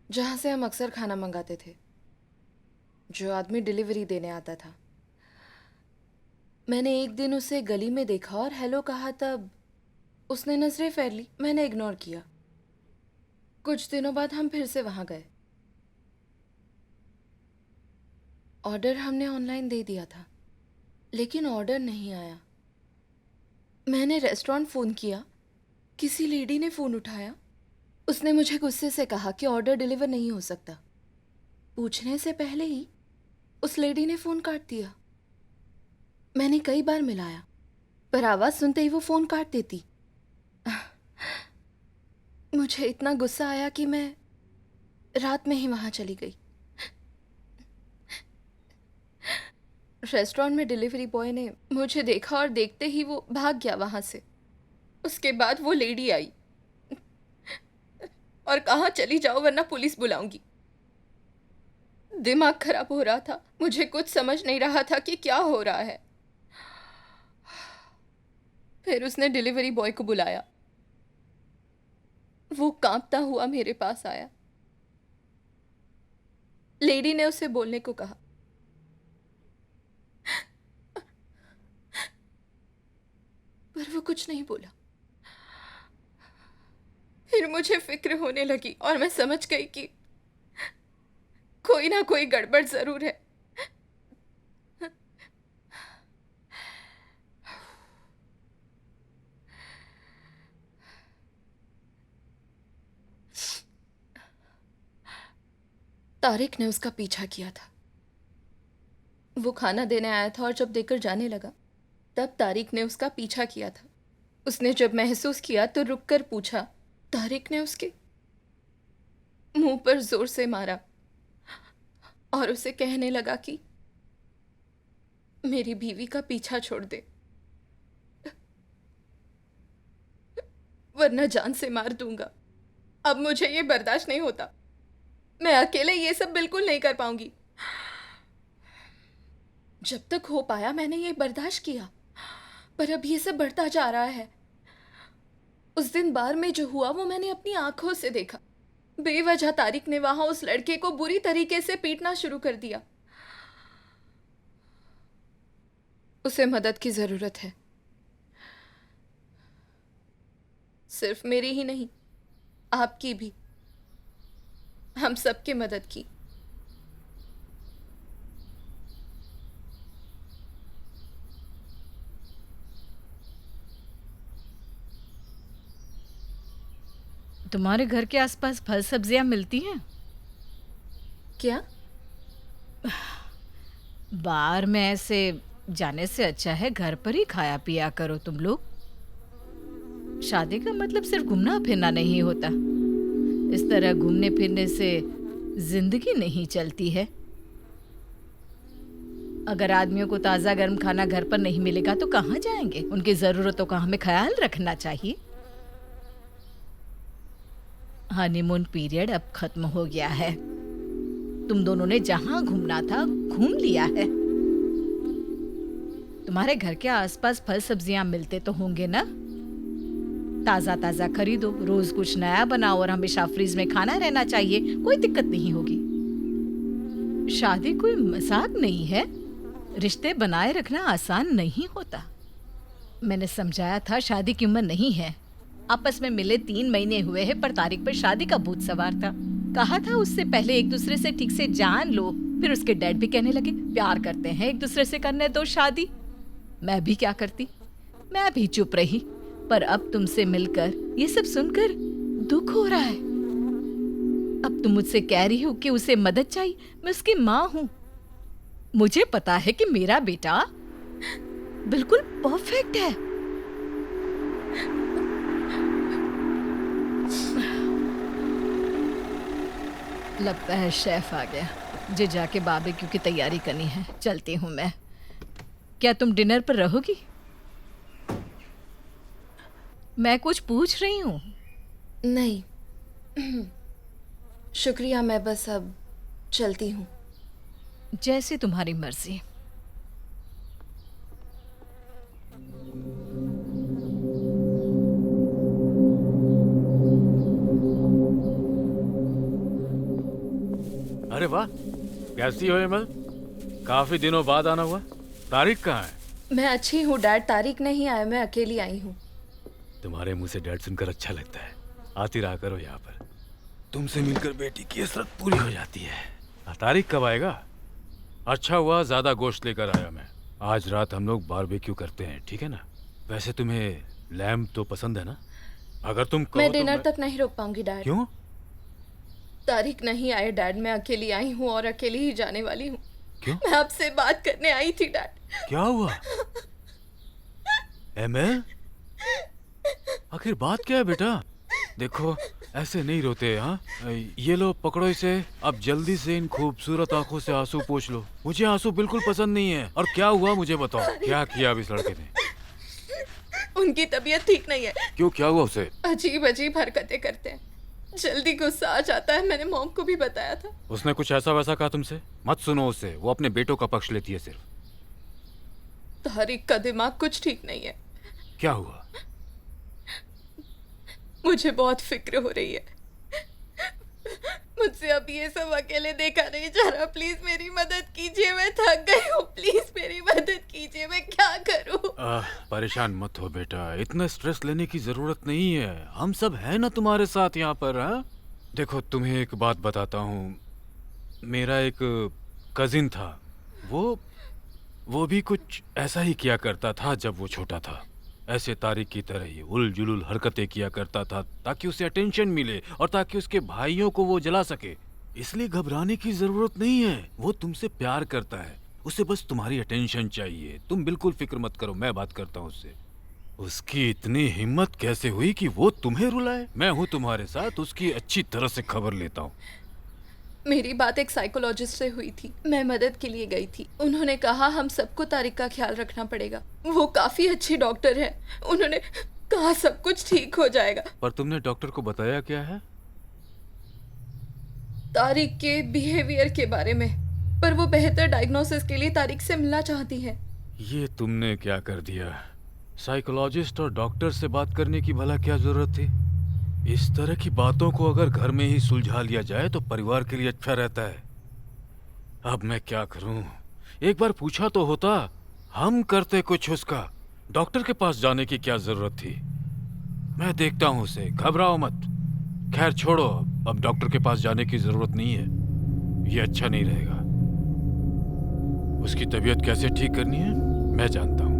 जहाँ से हम अक्सर खाना मंगाते थे। जो आदमी डिलीवरी देने आता था। मैंने एक दिन उसे गली में देखा और हेलो कहा, तब उसने नजरें फेर ली। मैंने इग्नोर किया। कुछ दिनों बाद हम फिर से वहां गए। ऑर्डर हमने ऑनलाइन दे दिया था, लेकिन ऑर्डर नहीं आया। मैंने रेस्टोरेंट फ़ोन किया। किसी लेडी ने फ़ोन उठाया। उसने मुझे गुस्से से कहा कि ऑर्डर डिलीवर नहीं हो सकता। पूछने से पहले ही उस लेडी ने फ़ोन काट दिया। मैंने कई बार मिलाया, पर आवाज़ सुनते ही वो फ़ोन काट देती। मुझे इतना गुस्सा आया कि मैं रात में ही वहां चली गई। रेस्टोरेंट में डिलीवरी बॉय ने मुझे देखा और देखते ही वो भाग गया वहां से। उसके बाद वो लेडी आई और कहा, चली जाओ वरना पुलिस बुलाऊंगी। दिमाग खराब हो रहा था। मुझे कुछ समझ नहीं रहा था कि क्या हो रहा है। फिर उसने डिलीवरी बॉय को बुलाया। वो कांपता हुआ मेरे पास आया। लेडी ने उसे बोलने को कहा, पर वो कुछ नहीं बोला। फिर मुझे फिक्र होने लगी और मैं समझ गई कि कोई ना कोई गड़बड़ जरूर है। तारिक ने उसका पीछा किया था। वो खाना देने आया था और जब देकर जाने लगा, तब तारिक ने उसका पीछा किया था। उसने जब महसूस किया तो रुककर पूछा। तारिक ने उसके मुंह पर जोर से मारा और उसे कहने लगा कि मेरी बीवी का पीछा छोड़ दे, वरना जान से मार दूंगा। अब मुझे ये बर्दाश्त नहीं होता। मैं अकेले ये सब बिल्कुल नहीं कर पाऊंगी। जब तक हो पाया मैंने ये बर्दाश्त किया, पर अब ये सब बढ़ता जा रहा है। उस दिन बार में जो हुआ वो मैंने अपनी आंखों से देखा। बेवजह तारिक ने वहां उस लड़के को बुरी तरीके से पीटना शुरू कर दिया। उसे मदद की जरूरत है, सिर्फ मेरी ही नहीं, आपकी भी, हम सबके मदद की। तुम्हारे घर के आसपास फल सब्जियां मिलती हैं? क्या? बाहर में ऐसे जाने से अच्छा है घर पर ही खाया पिया करो तुम लोग। शादी का मतलब सिर्फ घूमना फिरना नहीं होता। इस तरह घूमने फिरने से जिंदगी नहीं चलती है। अगर आदमियों को ताज़ा गर्म खाना घर पर नहीं मिलेगा तो कहाँ जाएंगे? उनकी ज़रूरतों का हमें ख्याल रखना चाहिए। हनीमून पीरियड अब खत्म हो गया है। तुम दोनों ने जहां घूमना था घूम लिया है। तुम्हारे घर के आसपास फल सब्जियां मिलते तो होंगे ना? ताज़ा ताज़ा खरीदो, रोज कुछ नया बनाओ और हमेशा फ्रिज में खाना रहना चाहिए। कोई दिक्कत नहीं होगी। शादी कोई मजाक नहीं है। रिश्ते बनाए रखना आसान नहीं होता। मैंने समझाया था शादी की उम्र नहीं है। आपस में मिले 3 महीने हुए हैं पर तारीख पर शादी का भूत सवार था। कहा था उससे पहले एक दूसरे से ठीक से जान लो। फिर उसके डैड भी कहने लगे प्यार करते हैं एक दूसरे से करने दो शादी। मैं भी क्या करती, मैं भी चुप रही। पर अब तुमसे मिलकर ये सब सुनकर दुख हो रहा है। अब तुम मुझसे कह रही हो कि उसे मदद चाहिए। मैं उसकी माँ हूँ। मुझे पता है कि मेरा बेटा बिल्कुल परफेक्ट है। लगता है शेफ आ गया। मुझे जाके बारबेक्यू की तैयारी करनी है। चलती हूँ मैं। क्या तुम डिनर पर रहोगी? मैं कुछ पूछ रही हूँ। नहीं, शुक्रिया, मैं बस अब चलती हूँ। जैसे तुम्हारी मर्जी। अरे वाह, कैसी हो हेमल? काफी दिनों बाद आना हुआ। तारिक कहाँ है? मैं अच्छी हूँ डैड, तारिक नहीं आया, मैं अकेली आई हूँ। तुम्हारे मुंह से डैड सुनकर अच्छा लगता है। आती रहा करो यहाँ पर। तुमसे मिलकर बेटी की हसरत पूरी हो जाती है। तारिक कब आएगा? अच्छा हुआ ज्यादा गोश्त लेकर आया मैं। आज रात हम लोग बारबेक्यू करते हैं, ठीक है ना? वैसे तुम्हें लैम्ब तो पसंद है ना? अगर तुम कहो मैं तो डिनर तक नहीं रुक पाऊंगी डैड। क्यों? तारिक नहीं आए डैड, मैं अकेली आई हूँ और अकेली ही जाने वाली हूँ। क्यों? मैं आपसे बात करने आई थी डैड। क्या हुआ? एमएल, आखिर बात क्या है बेटा? देखो, ऐसे नहीं रोते। हाँ, ये लो पकड़ो इसे। अब जल्दी से इन खूबसूरत आंखों से आंसू पोंछ लो। मुझे आंसू बिल्कुल पसंद नहीं है। और क्या हुआ मुझे बताओ, क्या किया अब इस लड़के ने? उनकी तबीयत ठीक नहीं है, क्यों, क्या हुआ उसे? अजीब अजीब हरकतें करते हैं, जल्दी गुस्सा आ जाता है। मैंने मॉम को भी बताया था। उसने कुछ ऐसा वैसा कहा तुमसे? मत सुनो उसे, वो अपने बेटों का पक्ष लेती है सिर्फ। तारिक का दिमाग कुछ ठीक नहीं है। क्या हुआ? मुझे बहुत फिक्र हो रही है। मुझसे अब ये सब अकेले देखा नहीं जा रहा। प्लीज मेरी मदद कीजिए, मैं थक गई हूँ। प्लीज मेरी मदद कीजिए, मैं क्या करूँ? परेशान मत हो बेटा, इतना स्ट्रेस लेने की जरूरत नहीं है। हम सब हैं ना तुम्हारे साथ यहाँ पर। हाँ, देखो तुम्हें एक बात बताता हूँ। मेरा एक कजिन था, वो भी कुछ ऐसा ही किया करता था जब वो छोटा था। ऐसे तारिक की तरह ही उल जुलुल हरकतें किया करता था ताकि उसे अटेंशन मिले और ताकि उसके भाइयों को वो जला सके। इसलिए घबराने की जरूरत नहीं है। वो तुमसे प्यार करता है, उसे बस तुम्हारी अटेंशन चाहिए। तुम बिल्कुल फिक्र मत करो, मैं बात करता हूँ उससे। उसकी इतनी हिम्मत कैसे हुई कि वो तुम्हें रुलाए? मैं हूँ तुम्हारे साथ, उसकी अच्छी तरह से खबर लेता हूँ। मेरी बात एक साइकोलॉजिस्ट से हुई थी, मैं मदद के लिए गई थी। उन्होंने कहा हम सबको तारिक का ख्याल रखना पड़ेगा। वो काफी अच्छी डॉक्टर है, उन्होंने कहा सब कुछ ठीक हो जाएगा। पर तुमने डॉक्टर को बताया क्या है? तारिक के बिहेवियर के बारे में, पर वो बेहतर डायग्नोसिस के लिए तारिक से मिलना चाहती है। ये तुमने क्या कर दिया? साइकोलॉजिस्ट और डॉक्टर से बात करने की भला क्या जरूरत थी? इस तरह की बातों को अगर घर में ही सुलझा लिया जाए तो परिवार के लिए अच्छा रहता है। अब मैं क्या करूं? एक बार पूछा तो होता, हम करते कुछ उसका। डॉक्टर के पास जाने की क्या जरूरत थी? मैं देखता हूं उसे, घबराओ मत। खैर छोड़ो, अब डॉक्टर के पास जाने की जरूरत नहीं है, ये अच्छा नहीं रहेगा। उसकी तबीयत कैसे ठीक करनी है मैं जानता हूं।